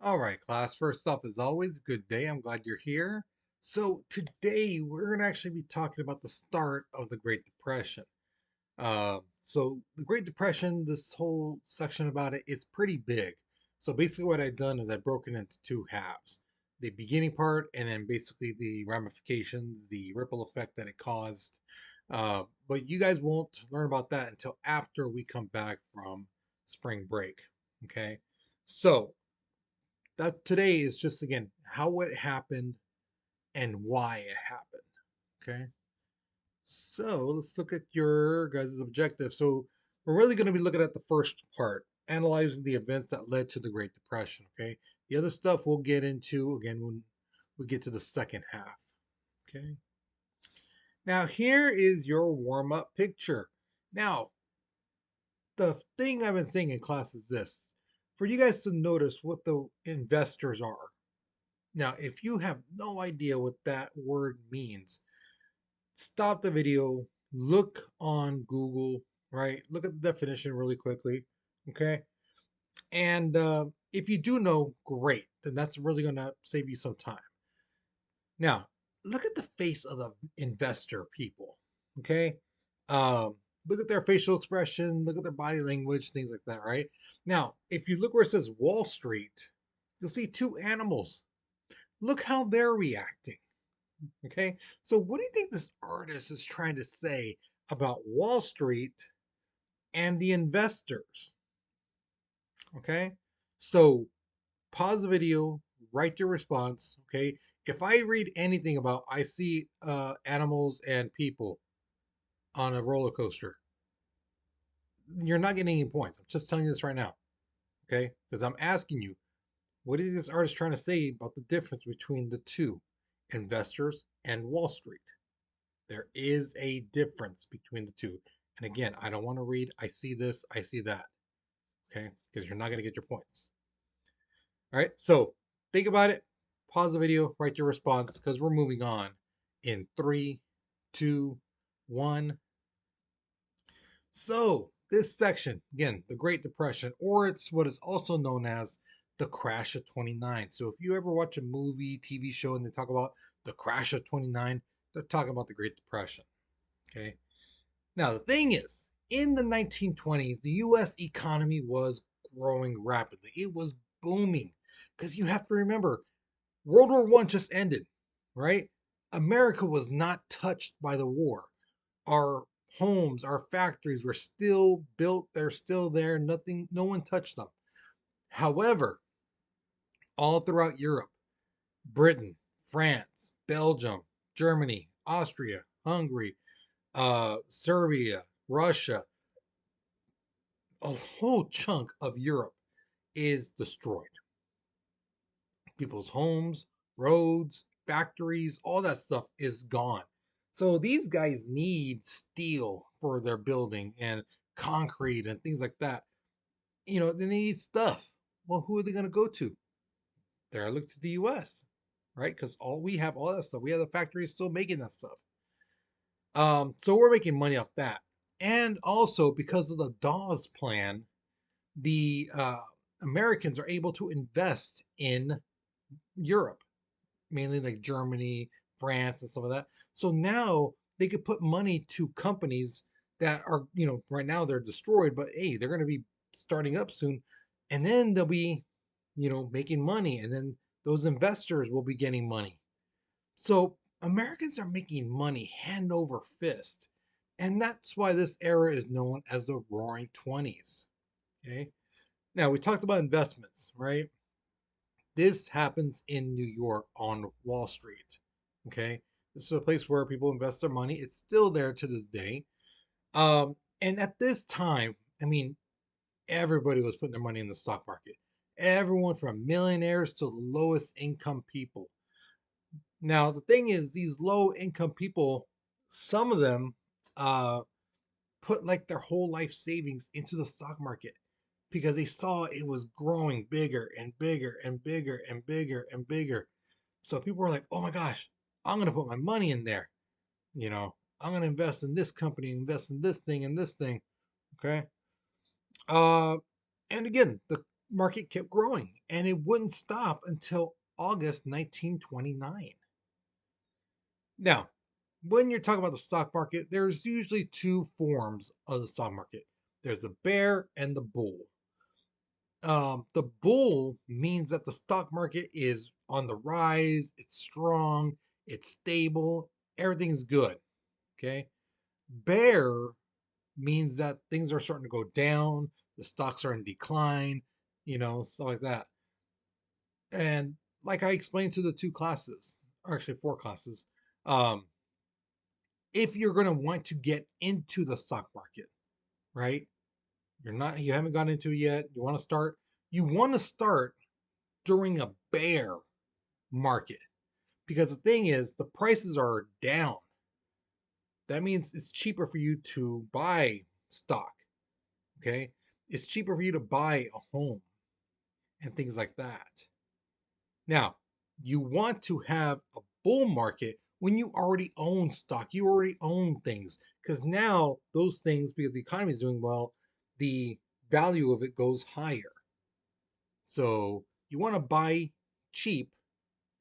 All right, class. First off, as always, good day. I'm glad you're here. So, today we're going to actually be talking about the start of the Great Depression. The Great Depression, this whole section about it is pretty big. So, basically, what I've done is I've broken it into two halves, the beginning part, and then basically the ramifications, the ripple effect that it caused. But you guys won't learn about that until after we come back from spring break. Okay. So, that today is just again how it happened and why it happened. Okay. So let's look at your guys' objective. So we're really going to be looking at the first part, analyzing the events that led to the Great Depression. Okay. The other stuff we'll get into again when we get to the second half. Okay. Now here is your warm-up picture. Now, the thing I've been saying in class is this. For you guys to notice what the investors are. Now, if you have no idea what that word means, stop the video, look on Google, right? Look at the definition really quickly, okay? And if you do know, great, then that's really going to save you some time. Now, look at the face of the investor people, okay? Um, Look at their facial expression, look at their body language, things like that, right? Now, if you look where it says Wall Street, you'll see two animals. Look how they're reacting. Okay. So, what do you think this artist is trying to say about Wall Street and the investors? Okay. So, pause the video, write your response. Okay. If I read anything about I see animals and people on a roller coaster, you're not getting any points. I'm just telling you this right now. Okay. Because I'm asking you, what is this artist trying to say about the difference between the two, investors and Wall Street? There is a difference between the two. And again, I don't want to read, I see this, I see that. Okay. Because you're not going to get your points. All right. So think about it. Pause the video, write your response because we're moving on in three, two, one. So this section, again, the Great Depression, or it's what is also known as the crash of 29. So if you ever watch a movie, TV show, and they talk about the crash of 29, they're talking about the Great Depression. Okay. Now, the thing is, in the 1920s, the US economy was growing rapidly. It was booming because you have to remember, World War I just ended, right? America was not touched by the war. Our homes, our factories were still built, they're still there, nothing, no one touched them. However, all throughout Europe, Britain, France, Belgium, Germany, Austria, Hungary, Serbia, Russia, a whole chunk of Europe is destroyed. People's homes, roads, factories, all that stuff is gone. So these guys need steel for their building and concrete and things like that. They need stuff. Well, who are they going to go to? They're look to the US, right? Because we have all that stuff. We have the factories still making that stuff. So we're making money off that. And also because of the Dawes plan, the Americans are able to invest in Europe, mainly like Germany, France, and some of that. So now they could put money to companies that are, right now they're destroyed, but hey, they're going to be starting up soon. And then they'll be, making money. And then those investors will be getting money. So Americans are making money hand over fist. And that's why this era is known as the Roaring Twenties. Okay. Now we talked about investments, right? This happens in New York on Wall Street. Okay. This is a place where people invest their money. It's still there to this day. And at this time, I mean, everybody was putting their money in the stock market. Everyone from millionaires to the lowest income people. Now, the thing is, these low income people, some of them uh, put like their whole life savings into the stock market because they saw it was growing bigger and bigger and bigger and bigger and bigger. So people were like, oh my gosh, I'm going to put my money in there. I'm going to invest in this company, invest in this thing and this thing. Okay. Uh, and again, the market kept growing and it wouldn't stop until August 1929. Now, when you're talking about the stock market, there's usually two forms of the stock market. There's the bear and the bull. The bull means that the stock market is on the rise, it's strong, it's stable, everything's good. Okay. Bear means that things are starting to go down, the stocks are in decline, stuff like that. And like I explained to the two classes, or actually four classes, um, if you're going to want to get into the stock market, right? You haven't gotten into it yet. You want to start during a bear market because the thing is, the prices are down. That means it's cheaper for you to buy stock. Okay. It's cheaper for you to buy a home and things like that. Now, you want to have a bull market when you already own stock, you already own things, because now those things, because the economy is doing well, the value of it goes higher. So you want to buy cheap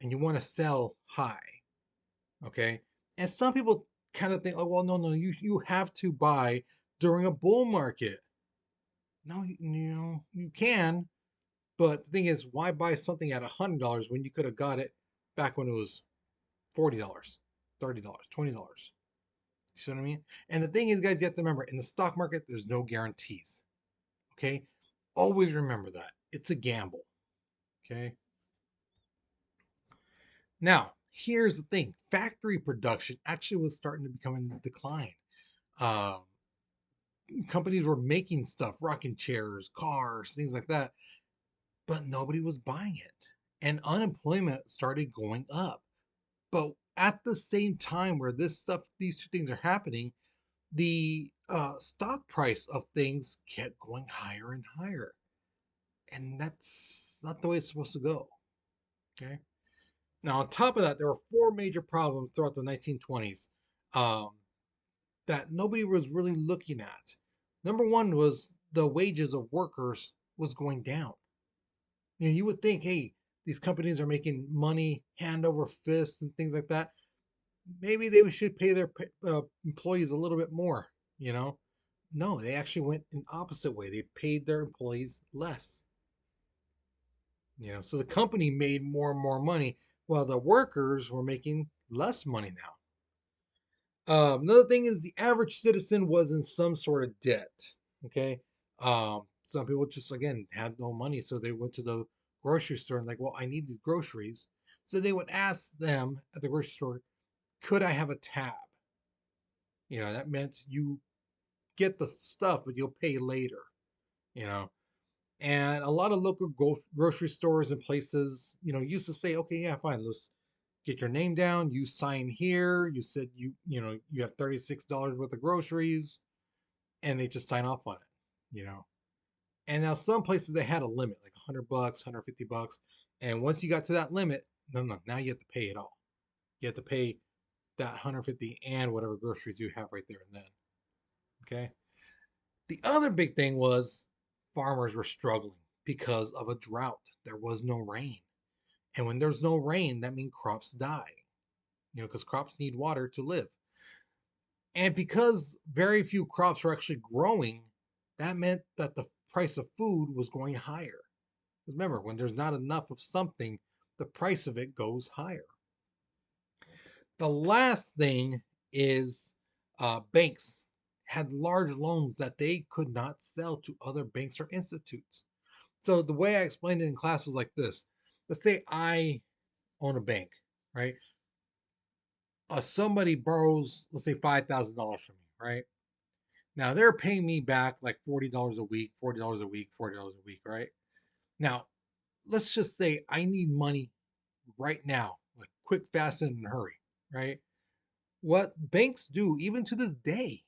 and you want to sell high. Okay. And some people kind of think, oh, well, no, you have to buy during a bull market. No, you can, but the thing is, why buy something at $100 when you could have got it back when it was $40, $30, $20? You see what I mean? And the thing is, guys, you have to remember in the stock market, there's no guarantees. Okay? Always remember that. It's a gamble. Okay? Now, here's the thing factory production actually was starting to become in decline. Um, Companies were making stuff, rocking chairs, cars, things like that, but nobody was buying it. And unemployment started going up. But at the same time where these two things are happening, the stock price of things kept going higher and higher. And that's not the way it's supposed to go. Okay. Now, on top of that, there were four major problems throughout the 1920s um, that nobody was really looking at. Number one was the wages of workers was going down. You would think, hey, these companies are making money hand over fist and things like that. Maybe they should pay their employees a little bit more, you know? No, they actually went an opposite way. They paid their employees less, so the company made more and more money while the workers were making less money now. Another thing is the average citizen was in some sort of debt. Okay. Some people just, again, had no money. So they went to the grocery store and, like, well, I need the groceries. So they would ask them at the grocery store, could I have a tab? That meant you get the stuff, but you'll pay later, you know. And a lot of local grocery stores and places, used to say, okay, yeah, fine, let's get your name down. You sign here. You said you have $36 worth of groceries, and they just sign off on it. And now some places they had a limit, like $100, $150, and once you got to that limit, no, now you have to pay it all. You have to pay that 150 and whatever groceries you have right there and then. Okay. The other big thing was farmers were struggling because of a drought. There was no rain. And when there's no rain, that means crops die, because crops need water to live. And because very few crops were actually growing, that meant that the price of food was going higher. Remember, when there's not enough of something, the price of it goes higher. The last thing is banks had large loans that they could not sell to other banks or institutes. So the way I explained it in class was like this. Let's say I own a bank, right? Somebody borrows, let's say, $5,000 from me, right? Now they're paying me back like $40 a week, $40 a week, $40 a week, right? Now, let's just say I need money right now, like quick, fast, and in a hurry, right? What banks do, even to this day,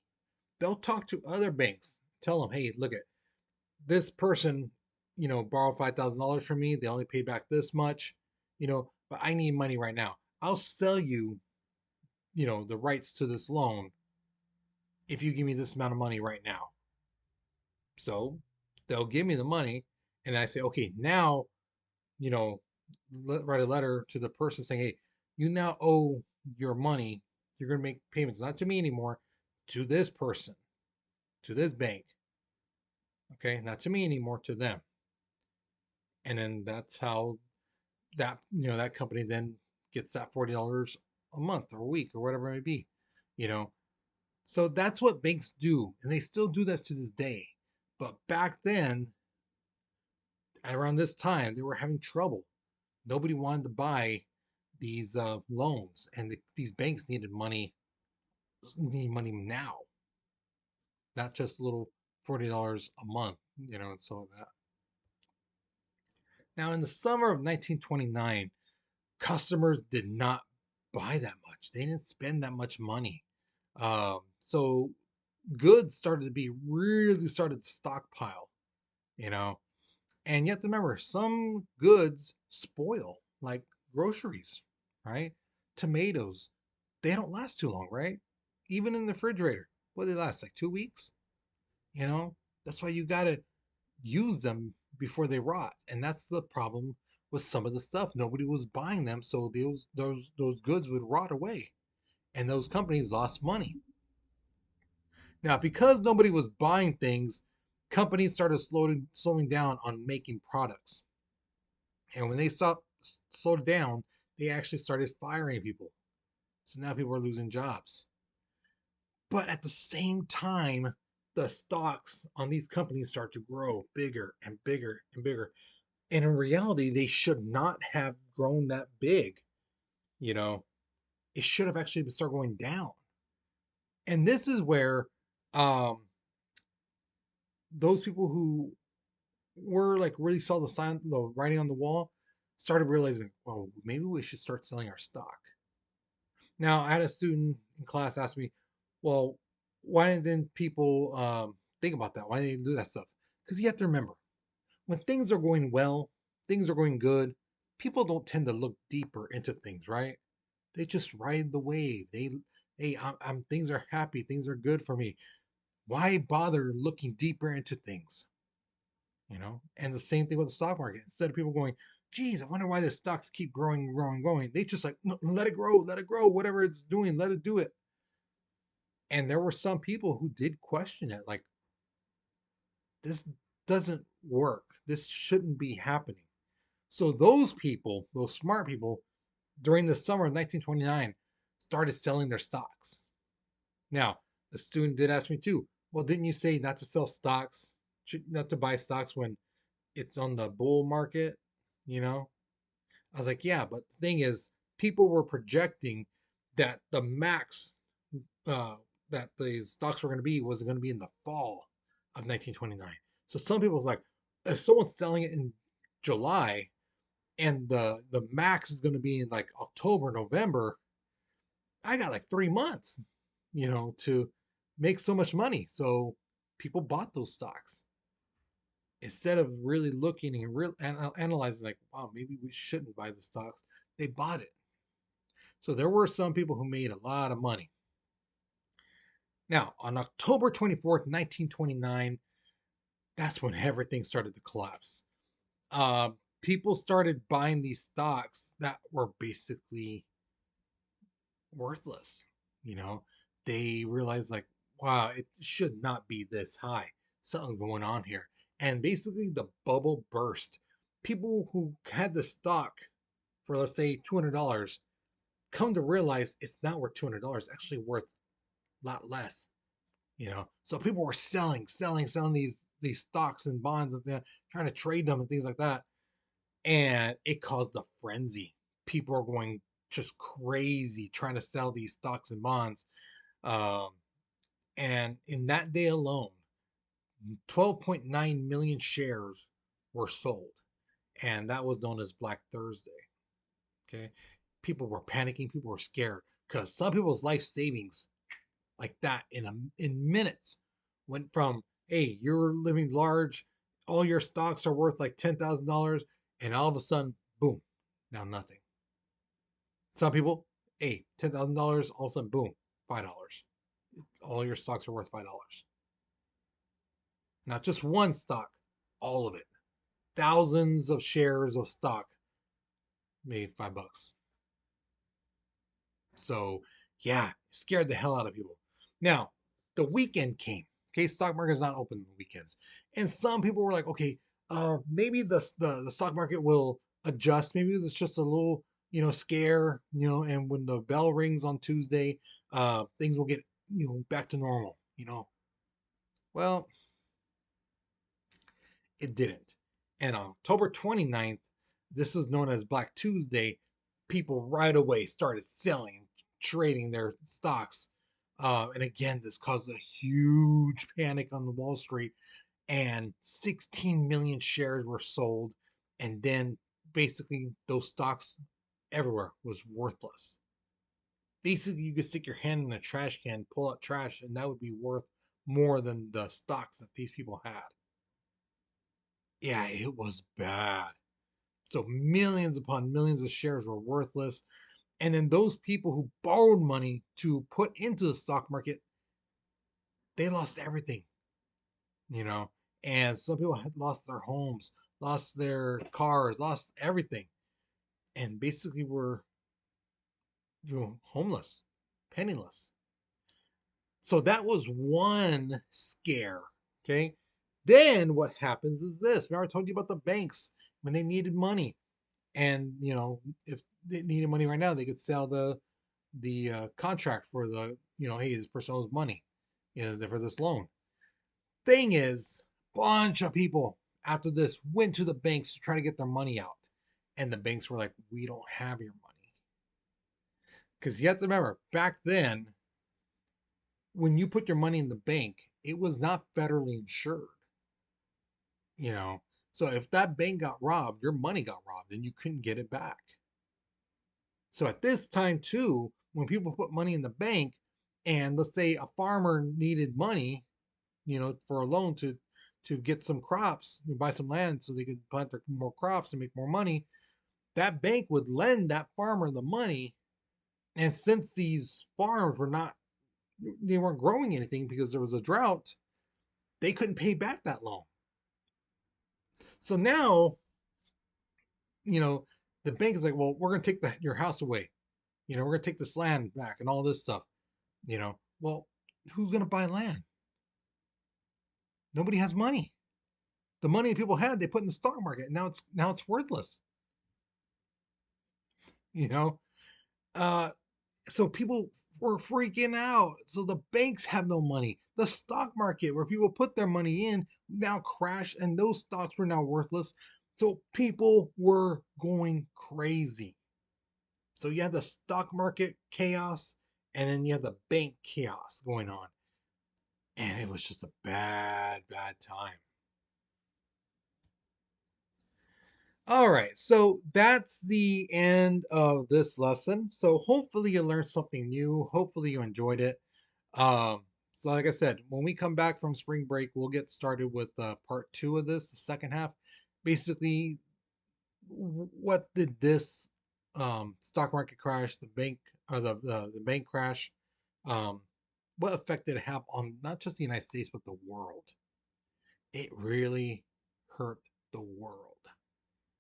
they'll talk to other banks, tell them, hey, look at this person, borrowed $5,000 from me. They only paid back this much, but I need money right now. I'll sell you, the rights to this loan if you give me this amount of money right now. So they'll give me the money, And I say, okay, now, you know, write a letter to the person saying, hey, you now owe your money. You're going to make payments, not to me anymore, to this person, to this bank. Okay, not to me anymore, to them. And then that's how that, that company then gets that $40 a month or a week or whatever it may be, you know. So that's what banks do, and they still do this to this day. But back then, around this time, they were having trouble. Nobody wanted to buy these loans, and these banks needed money now, not just little $40 a month, and so like that. Now, in the summer of 1929, customers did not buy that much. They didn't spend that much money. So goods started to stockpile, you know. And you have to remember, some goods spoil, like groceries, right? Tomatoes, they don't last too long, right? Even in the refrigerator, what do they last, like 2 weeks? You know, that's why you gotta use them before they rot. And that's the problem with some of the stuff. Nobody was buying them, so those goods would rot away, and those companies lost money. Now, because nobody was buying things, companies started slowing down on making products. And when they slowed down, they actually started firing people. So now people are losing jobs. But at the same time, the stocks on these companies start to grow bigger and bigger and bigger. And in reality, they should not have grown that big. You know, it should have actually started going down. And this is where um, those people who were like really saw the writing on the wall started realizing, well, maybe we should start selling our stock. Now, I had a student in class ask me, well, why didn't people think about that? Why didn't they do that stuff? Because you have to remember, when things are going well, things are going good, people don't tend to look deeper into things, right? They just ride the wave. Hey, things are happy, things are good for me. Why bother looking deeper into things? And the same thing with the stock market. Instead of people going, geez, I wonder why the stocks keep growing, growing, growing. They just like, no, let it grow, whatever it's doing, let it do it. And there were some people who did question it, like, this doesn't work. This shouldn't be happening. So those people, those smart people, during the summer of 1929, started selling their stocks. Now, the student did ask me too, well, didn't you say not to sell stocks, not to buy stocks when it's on the bull market? You know, I was like, yeah, but the thing is, people were projecting that the max uh, that the stocks were going to be was going to be in the fall of 1929. So some people was like, if someone's selling it in July and the max is going to be in like October, November, I got like 3 months, to make so much money. So people bought those stocks instead of really looking and analyzing, like, wow, maybe we shouldn't buy the stocks. They bought it. So there were some people who made a lot of money. Now, on October 24th, 1929, that's when everything started to collapse. Uh, People started buying these stocks that were basically worthless. You know, they realized, like, wow, it should not be this high. Something's going on here. And basically, the bubble burst. People who had the stock for, let's say, $200 come to realize it's not worth $200, actually worth a lot less. So people were selling these stocks and bonds, and trying to trade them and things like that, and it caused a frenzy. People are going just crazy trying to sell these stocks and bonds. um, and in that day alone, 12.9 million shares were sold, and that was known as Black Thursday. Okay, people were panicking, people were scared, because some people's life savings, like that, in minutes, went from, hey, you're living large, all your stocks are worth like $10,000, and all of a sudden, boom, now nothing. Some people, hey, $10,000, all of a sudden, boom, $5. All your stocks are worth $5. Not just one stock, all of it. thousands of shares of stock made $5. So yeah, scared the hell out of people. Now, the weekend came. Okay, stock market is not open on the weekends, and some people were like, okay, maybe the stock market will adjust. Maybe it's just a little scare, and when the bell rings on Tuesday, things will get back to normal. Well, it didn't. And on October 29th, this is known as Black Tuesday, people right away started selling and trading their stocks. And again, this caused a huge panic on the Wall Street, and 16 million shares were sold. And then basically, those stocks everywhere was worthless. Basically, you could stick your hand in a trash can, pull out trash, and that would be worth more than the stocks that these people had. Yeah, it was bad. So millions upon millions of shares were worthless. And then those people who borrowed money to put into the stock market, they lost everything, you know. And some people had lost their homes, lost their cars, lost everything, and basically were homeless, penniless. So that was one scare. Okay. Then what happens is this. Remember I told you about the banks when they needed money. And if they needed money right now, they could sell the contract for the hey, this person owes money, for this loan. Thing is, bunch of people after this went to the banks to try to get their money out, and the banks were like, "We don't have your money," because you have to remember back then when you put your money in the bank, it was not federally insured. You know, so if that bank got robbed, your money got robbed, and you couldn't get it back. So at this time too, when people put money in the bank, and let's say a farmer needed money, for a loan to get some crops, buy some land so they could plant more crops and make more money, that bank would lend that farmer the money. And since these farms they weren't growing anything because there was a drought, they couldn't pay back that loan. So now, you know, the bank is like, well, we're going to take your house away. We're going to take this land back and all this stuff. Well, who's going to buy land? Nobody has money. The money people had, they put in the stock market, and now it's worthless. You know, uh, so people were freaking out. So the banks have no money. The stock market, where people put their money in, now crashed, and those stocks were now worthless. So people were going crazy. So you had the stock market chaos, and then you had the bank chaos going on, and it was just a bad, bad time. All right, so that's the end of this lesson. So hopefully you learned something new. Hopefully you enjoyed it. So like I said, when we come back from spring break, we'll get started with part two of this, the second half. Basically, what did this stock market crash, the bank or the bank crash, um, what effect did it have on not just the United States but the world? It really hurt the world.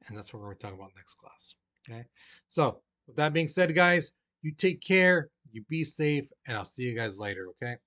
And that's what we're going to talk about next class. Okay. So, with that being said, guys, you take care, you be safe, and I'll see you guys later. Okay.